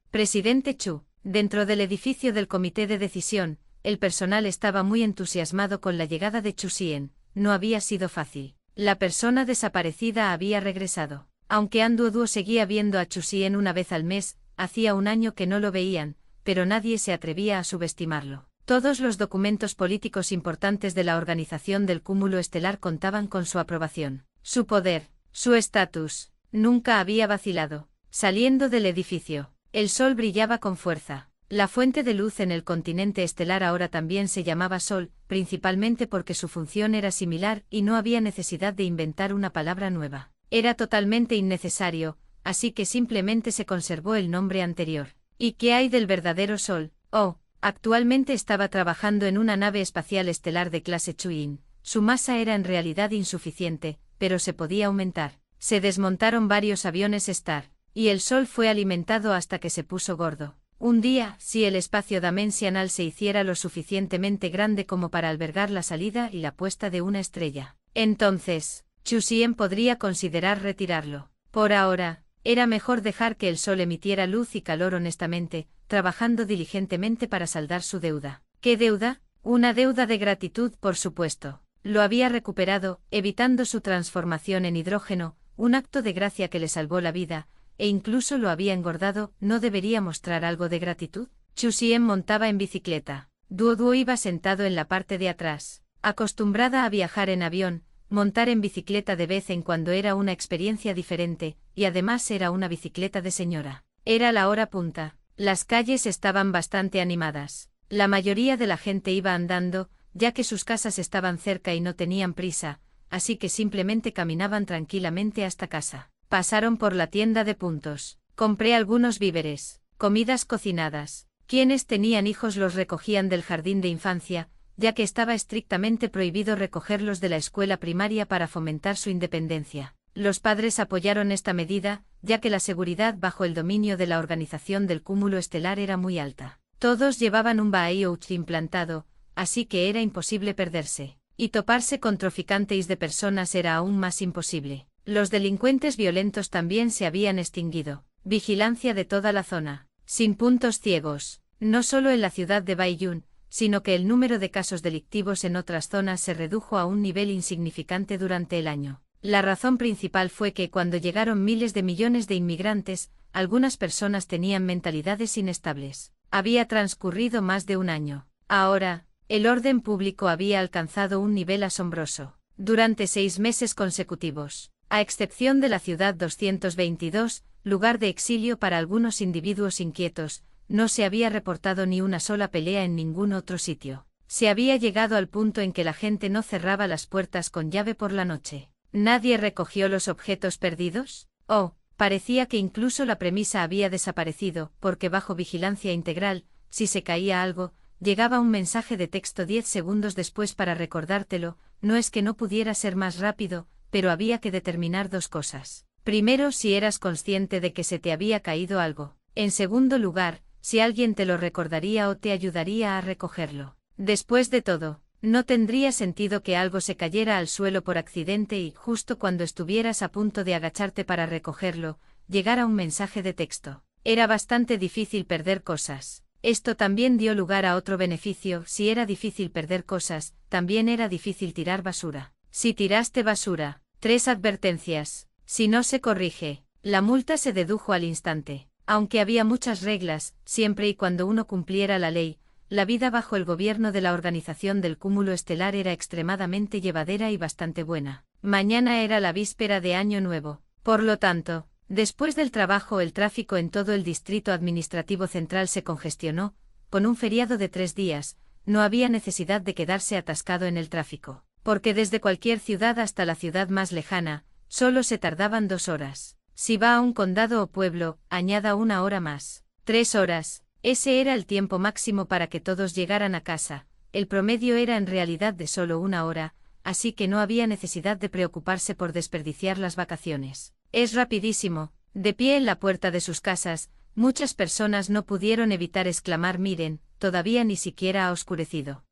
Speaker 1: Dentro del edificio del comité de decisión, el personal estaba muy entusiasmado con la llegada de Chu Xian. No había sido fácil. La persona desaparecida había regresado. Aunque Anduoduo seguía viendo a Chu Xian una vez al mes, hacía un año que no lo veían, pero nadie se atrevía a subestimarlo. Todos los documentos políticos importantes de la organización del cúmulo estelar contaban con su aprobación. Su poder, su estatus, nunca había vacilado. Saliendo del edificio, el sol brillaba con fuerza. La fuente de luz en el continente estelar ahora también se llamaba Sol, principalmente porque su función era similar y no había necesidad de inventar una palabra nueva. Era totalmente innecesario, así que simplemente se conservó el nombre anterior. ¿Y qué hay del verdadero Sol? Oh, actualmente estaba trabajando en una nave espacial estelar de clase Chuyin. Su masa era en realidad insuficiente, pero se podía aumentar. Se desmontaron varios aviones Star, y el Sol fue alimentado hasta que se puso gordo. Un día, si el espacio dimensional se hiciera lo suficientemente grande como para albergar la salida y la puesta de una estrella, entonces, Chu Xian podría considerar retirarlo. Por ahora, era mejor dejar que el sol emitiera luz y calor honestamente, trabajando diligentemente para saldar su deuda. ¿Qué deuda? Una deuda de gratitud, por supuesto. Lo había recuperado, evitando su transformación en hidrógeno, un acto de gracia que le salvó la vida, e incluso lo había engordado. ¿No debería mostrar algo de gratitud? Chu Xian montaba en bicicleta. Duoduo iba sentado en la parte de atrás. Acostumbrada a viajar en avión, montar en bicicleta de vez en cuando era una experiencia diferente, y además era una bicicleta de señora. Era la hora punta. Las calles estaban bastante animadas. La mayoría de la gente iba andando, ya que sus casas estaban cerca y no tenían prisa, así que simplemente caminaban tranquilamente hasta casa. Pasaron por la tienda de puntos. Compré algunos víveres, comidas cocinadas. Quienes tenían hijos los recogían del jardín de infancia, ya que estaba estrictamente prohibido recogerlos de la escuela primaria para fomentar su independencia. Los padres apoyaron esta medida, ya que la seguridad bajo el dominio de la organización del cúmulo estelar era muy alta. Todos llevaban un Baiyouch implantado, así que era imposible perderse. Y toparse con traficantes de personas era aún más imposible. Los delincuentes violentos también se habían extinguido. Vigilancia de toda la zona. Sin puntos ciegos. No solo en la ciudad de Baiyun, sino que el número de casos delictivos en otras zonas se redujo a un nivel insignificante durante el año. La razón principal fue que cuando llegaron miles de millones de inmigrantes, algunas personas tenían mentalidades inestables. Había transcurrido más de un año. Ahora, el orden público había alcanzado un nivel asombroso. Durante 6 meses consecutivos. A excepción de la ciudad 222, lugar de exilio para algunos individuos inquietos, no se había reportado ni una sola pelea en ningún otro sitio. Se había llegado al punto en que la gente no cerraba las puertas con llave por la noche. ¿Nadie recogió los objetos perdidos? Oh, parecía que incluso la premisa había desaparecido, porque bajo vigilancia integral, si se caía algo, llegaba un mensaje de texto 10 segundos después para recordártelo. No es que no pudiera ser más rápido, pero había que determinar dos cosas. Primero, si eras consciente de que se te había caído algo. En segundo lugar, si alguien te lo recordaría o te ayudaría a recogerlo. Después de todo, no tendría sentido que algo se cayera al suelo por accidente y, justo cuando estuvieras a punto de agacharte para recogerlo, llegara un mensaje de texto. Era bastante difícil perder cosas. Esto también dio lugar a otro beneficio: si era difícil perder cosas, también era difícil tirar basura. Si tiraste basura, 3 advertencias. Si no se corrige, la multa se dedujo al instante. Aunque había muchas reglas, siempre y cuando uno cumpliera la ley, la vida bajo el gobierno de la organización del cúmulo estelar era extremadamente llevadera y bastante buena. Mañana era la víspera de Año Nuevo. Por lo tanto, después del trabajo el tráfico en todo el distrito administrativo central se congestionó. Con un feriado de 3 días, no había necesidad de quedarse atascado en el tráfico, porque desde cualquier ciudad hasta la ciudad más lejana, solo se tardaban 2 horas. Si va a un condado o pueblo, añada 1 hora más. 3 horas. Ese era el tiempo máximo para que todos llegaran a casa. El promedio era en realidad de solo 1 hora, así que no había necesidad de preocuparse por desperdiciar las vacaciones. Es rapidísimo. De pie en la puerta de sus casas, muchas personas no pudieron evitar exclamar: miren, todavía ni siquiera ha oscurecido.